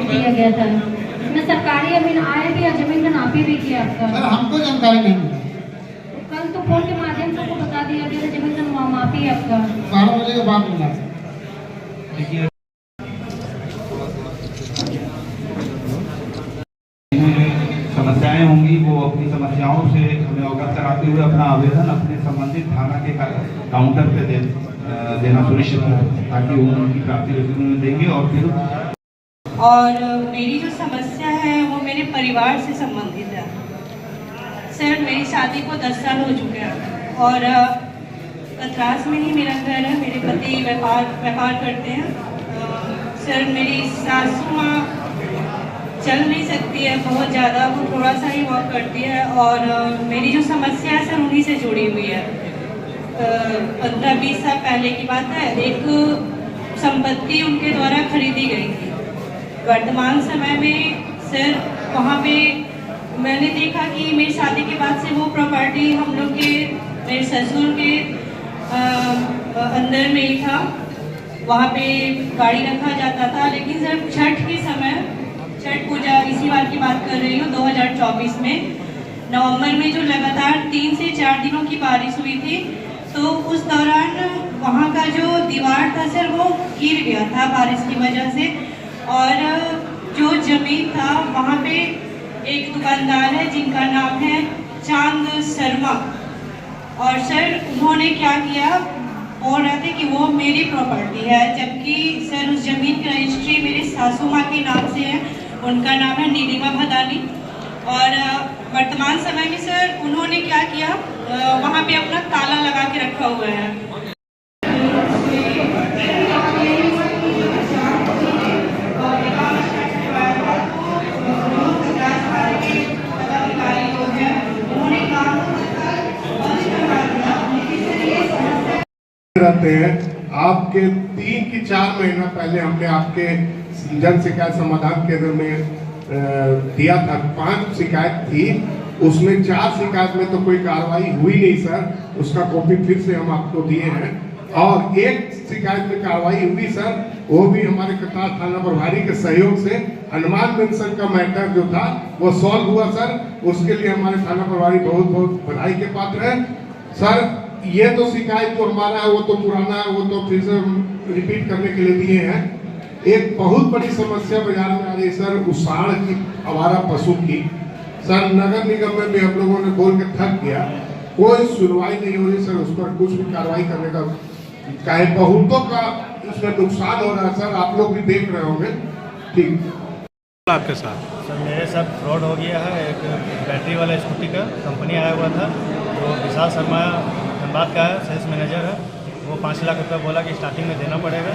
किया गया था इसमें सरकारी जमीन आए भी और जमीन का नापी भी किया आपका। सर हमको जानकारी नहीं मिली। कल तो फोन के माध्यम से आपको बता दिया गया था जमीन का मापी है आपका 12 बजे के बाद मिला। देखिए समस्याएं होंगी, वो अपनी समस्याओं से हमें अवगत कराते हुए अपना आवेदन अपने संबंधित थाना के काउंटर पे देना सुनिश्चित हो, ताकि वो उनकी प्राप्ति देंगे। और मेरी जो समस्या है वो मेरे परिवार से संबंधित है। सर मेरी शादी को 10 साल हो चुके हैं और कतरास में ही मेरा घर है। मेरे पति व्यापार करते हैं। सर मेरी सासू माँ चल नहीं सकती है बहुत ज़्यादा, वो थोड़ा सा ही वॉक करती है। और मेरी जो समस्या है सर उन्हीं से जुड़ी हुई है। 15-20 साल पहले की बात है, एक संपत्ति उनके द्वारा खरीदी गई थी। वर्तमान समय में सर वहाँ पे मैंने देखा कि मेरी शादी के बाद से वो प्रॉपर्टी हम लोग के मेरे ससुर के अंदर में ही था। वहाँ पे गाड़ी रखा जाता था। लेकिन सर छठ के समय, छठ पूजा इसी बार की बात कर रही हूँ, 2024 में नवंबर में जो लगातार 3 से 4 दिनों की बारिश हुई थी, तो उस दौरान वहाँ का जो दीवार था सर वो गिर गया था बारिश की वजह से। और जो जमीन था वहाँ पे एक दुकानदार है जिनका नाम है चांद शर्मा, और सर उन्होंने क्या किया, बोल रहे थे कि वो मेरी प्रॉपर्टी है, जबकि सर उस जमीन की रजिस्ट्री मेरे सासू माँ के नाम से है। उनका नाम है नीलिमा भदानी। और वर्तमान समय में सर उन्होंने क्या किया, वहाँ पे अपना ताला लगा के रखा हुआ है। रहते हैं आपके 3 की 4 महीना पहले हमने आपके जन शिकायत समाधान केंद्र में दिया था। 5 शिकायत थी, उसमें 4 शिकायत में तो कोई कार्रवाई हुई नहीं सर। उसका कॉपी फिर से हम आपको दिए हैं। और 1 शिकायत में कार्रवाई हुई सर, वो भी हमारे कतार थाना प्रभारी के सहयोग से हनुमान मेंशन का मैटर जो था वो सॉल्व हुआ सर। उसके लिए हमारे थाना प्रभारी बहुत बहुत बधाई के पात्र है सर। ये तो शिकायत जो हमारा है वो तो पुराना है, वो तो फिर से रिपीट करने के लिए दिए हैं। एक बहुत बड़ी समस्या बाजार में आ रही है सर, उसाड़ की, आवारा पशु की। सर नगर निगम में भी हम लोगों ने बोल के थक गया, कोई सुनवाई नहीं हो रही सर। उस पर कुछ भी कार्रवाई करने का, चाहे बहुतों का उसमें नुकसान हो रहा है सर, आप लोग भी देख रहे होंगे। ठीक आपके साथ सर मेरे साथ फ्रॉड हो गया है। एक बैटरी वाला स्कूटी का कंपनी आया हुआ था, जो विशाल शर्मा धनबाद का है, सेल्स मैनेजर है। वो 5 लाख रुपये बोला कि स्टार्टिंग में देना पड़ेगा।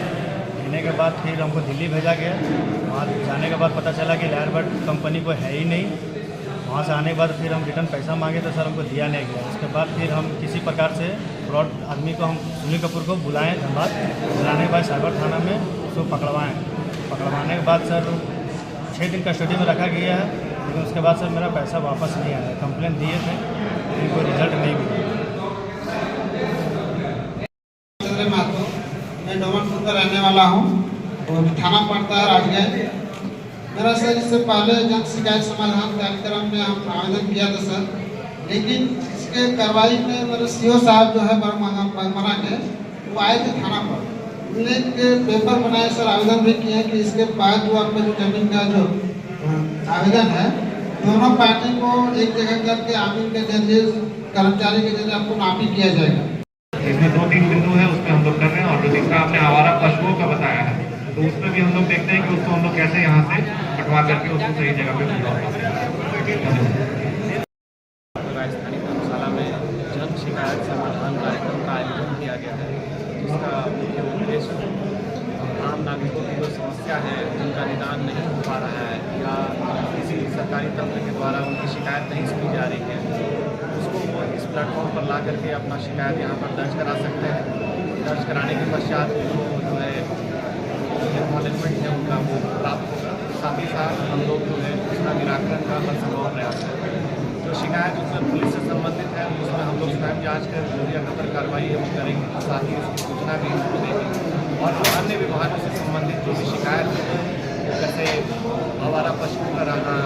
देने के बाद फिर हमको दिल्ली भेजा गया। वहाँ जाने के बाद पता चला कि लायरबर्ड कंपनी को है ही नहीं। वहाँ से आने के बाद फिर हम रिटर्न पैसा मांगे तो सर हमको दिया नहीं गया। उसके बाद फिर हम किसी प्रकार से फ्रॉड आदमी को, हम सुनील कपूर को बुलाएँ धनबाद। बुलाने के बाद साइबर थाना में उसको पकड़वाएँ। पकड़वाने के बाद सर 6 दिन कस्टडी में रखा गया है। लेकिन उसके बाद सर मेरा पैसा वापस नहीं आया। कंप्लेन दिए थे लेकिन कोई रिजल्ट नहीं मिला। मैं डोमनपुर का रहने वाला हूँ और थाना पड़ता है राजगंज। मेरा सर इससे पहले जन शिकायत समाधान कार्यक्रम में हम आवेदन किया था सर, लेकिन इसके कार्रवाई में मेरे सीओ साहब जो है मना के वो आए थे थाना पर। उन्होंने पेपर बनाए सर, आवेदन भी किए कि इसके बाद जो आपका जो जमीन का जो आवेदन है, दोनों पार्टी को एक जगह करके आमीन के जरिए, कर्मचारी के जरिए आपको नापी किया जाएगा। इसमें 2-3 बिंदु है, उसमें हम लोग कर रहे हैं। और जो तीसरा आपने आवारा पशुओं का बताया है, तो उसमें भी हम लोग देखते हैं कि उसको हम लोग कैसे यहाँ से हटवा करके उसको सही जगह पे राजधानी धर्मशाला में जन शिकायत समाधान कार्यक्रम का आयोजन किया गया है, जिसका मुख्य उद्देश्य आम नागरिकों की जो समस्या है उनका निदान नहीं हो पा रहा है या किसी सरकारी तंत्र के द्वारा उनकी शिकायत नहीं सुनी जा रही है, उसको वो इस प्लेटफॉर्म पर ला करके अपना शिकायत यहाँ पर दर्ज करा सकते हैं। दर्ज कराने के पश्चात जो है मैनेजमेंट है उनका वो प्राप्त होगा। साथ अनुसार हम लोग जो है उसका निराकरण का हर संभव प्रयास करें। जो शिकायत उसमें पुलिस से संबंधित है उसमें हम लोग स्वयं जाँच कर जो भी अगर कार्रवाई है वो करेंगे, साथ ही उसकी सूचना भी हमको देंगे। और जो अन्य विभागों से संबंधित जो भी शिकायत है, जैसे आवारा पशुओं का रहना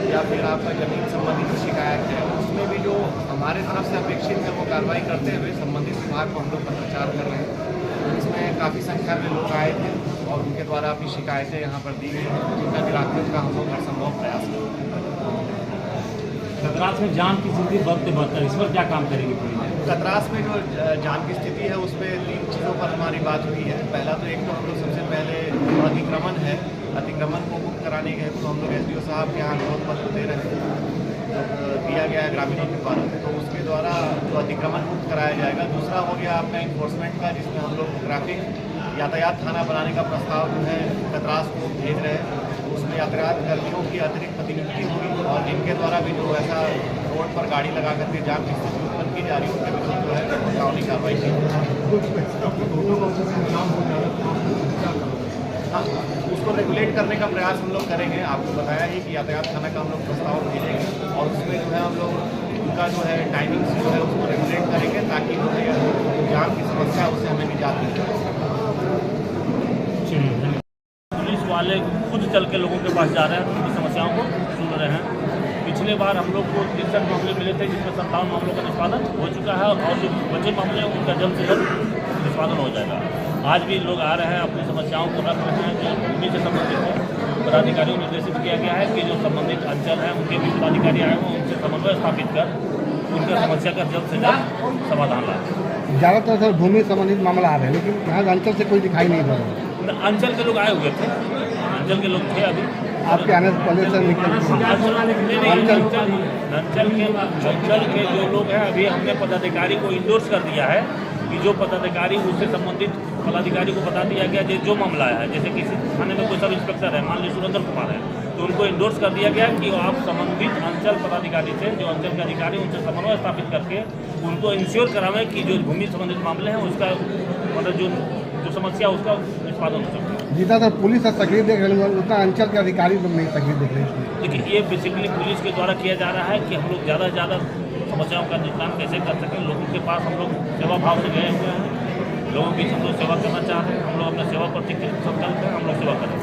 या फिर आपका जमीन संबंधित शिकायत है, उसमें भी जो हमारे तरफ से अपेक्षित है वो कार्रवाई करते हुए संबंधित विभाग को हम लोग पत्राचार कर रहे हैं। इसमें काफ़ी संख्या में लोग आए थे और उनके द्वारा अपनी शिकायतें यहाँ पर दी गई, जिनका निराकरण का हम लोग हर संभव प्रयास करेंगे। कतरास में जान की स्थिति बढ़ते बढ़ते इस पर क्या काम करेगी पुलिस? कतरास में जो जान की स्थिति है उस पर 3 चीज़ों पर हमारी बात हुई है। पहला तो एक तो हम लोग सबसे पहले जो अतिक्रमण है, अतिक्रमण को मुक्त कराने के हेतु हम लोग SDO साहब के यहाँ अनुरोध पत्र दे रहे हैं, दिया गया है ग्रामीणों के द्वारा, तो उसके द्वारा जो अतिक्रमण मुक्त कराया जाएगा। दूसरा हो गया आपका इन्फोर्समेंट का, जिसमें हम लोग ट्रैफिक यातायात थाना बनाने का प्रस्ताव जो है कतरास को भेज रहे हैं। उसमें यातायात कर्मियों की अतिरिक्त प्रतिनियुक्ति होगी और जिनके द्वारा भी जो ऐसा रोड पर गाड़ी लगा करके जाम की स्थिति उत्पन्न की जा रही है उनके विरुद्ध जो है कानूनी कार्रवाई की हाँ, उसको रेगुलेट करने का प्रयास हम लोग करेंगे। आपको बताया ही कि यातायात थाना का हम लोग प्रस्ताव भेजेंगे और उसमें जो है हम लोग उनका जो है टाइमिंग जो है उसको रेगुलेट करेंगे ताकि जो है जाम की समस्या उससे हमें निजात मिल जाए। पुलिस वाले खुद चल के लोगों के पास जा रहे हैं, उनकी समस्याओं को सुन रहे हैं। पिछले बार हम लोग को 63 मामले मिले थे जिसमें 57 मामलों का निष्पादन हो चुका है और जो बचे मामले हैं उनका जल्द से जल्द निष्पादन हो जाएगा। आज भी लोग आ रहे हैं, अपनी समस्याओं को रख रहे हैं जो भूमि से संबंधित है। पदाधिकारियों को निर्देशित किया गया है कि जो संबंधित अंचल हैं उनके भी पदाधिकारी आए हों, उनसे समन्वय स्थापित कर उनका समस्या का जल्द से जल्द समाधान लाए। ज़्यादातर सर भूमि संबंधित मामला आ रहे हैं, लेकिन यहाँ अंचल से कोई दिखाई नहीं दे रहा। अंचल के लोग आए हुए थे, अंचल के लोग थे अभी आपके आने से पहले से अंचल के जो लोग हैं अभी हमने पदाधिकारी को इंडोर्स कर दिया है कि जो पदाधिकारी उससे संबंधित पदाधिकारी को बता दिया गया जो मामला है, जैसे किसी थाने में कोई सब इंस्पेक्टर है, मान लीजिए सुरेंद्र कुमार है, तो उनको इंडोर्स कर दिया गया कि आप संबंधित अंचल पदाधिकारी से जो अंचल के अधिकारी उनसे समन्वय स्थापित करके उनको इंश्योर करावें कि जो भूमि संबंधित मामले हैं उसका मतलब जो समस्या उसका निष्पादन हो सकता है। जितना सर पुलिस सक्रिय देख रहे हैं उतना अंचल के अधिकारी लोग नहीं सक्रिय देख रहे हैं। देखिए ये बेसिकली पुलिस के द्वारा किया जा रहा है कि हम लोग ज़्यादा से ज़्यादा समस्याओं का निपटान कैसे कर सकें। लोगों के पास हम लोग सेवा भाव से गए हुए हैं, लोगों की हम लोग सेवा करना चाहते हैं, हम लोग अपने सेवा प्रति संकल्प हैं, हम लोग सेवा करें।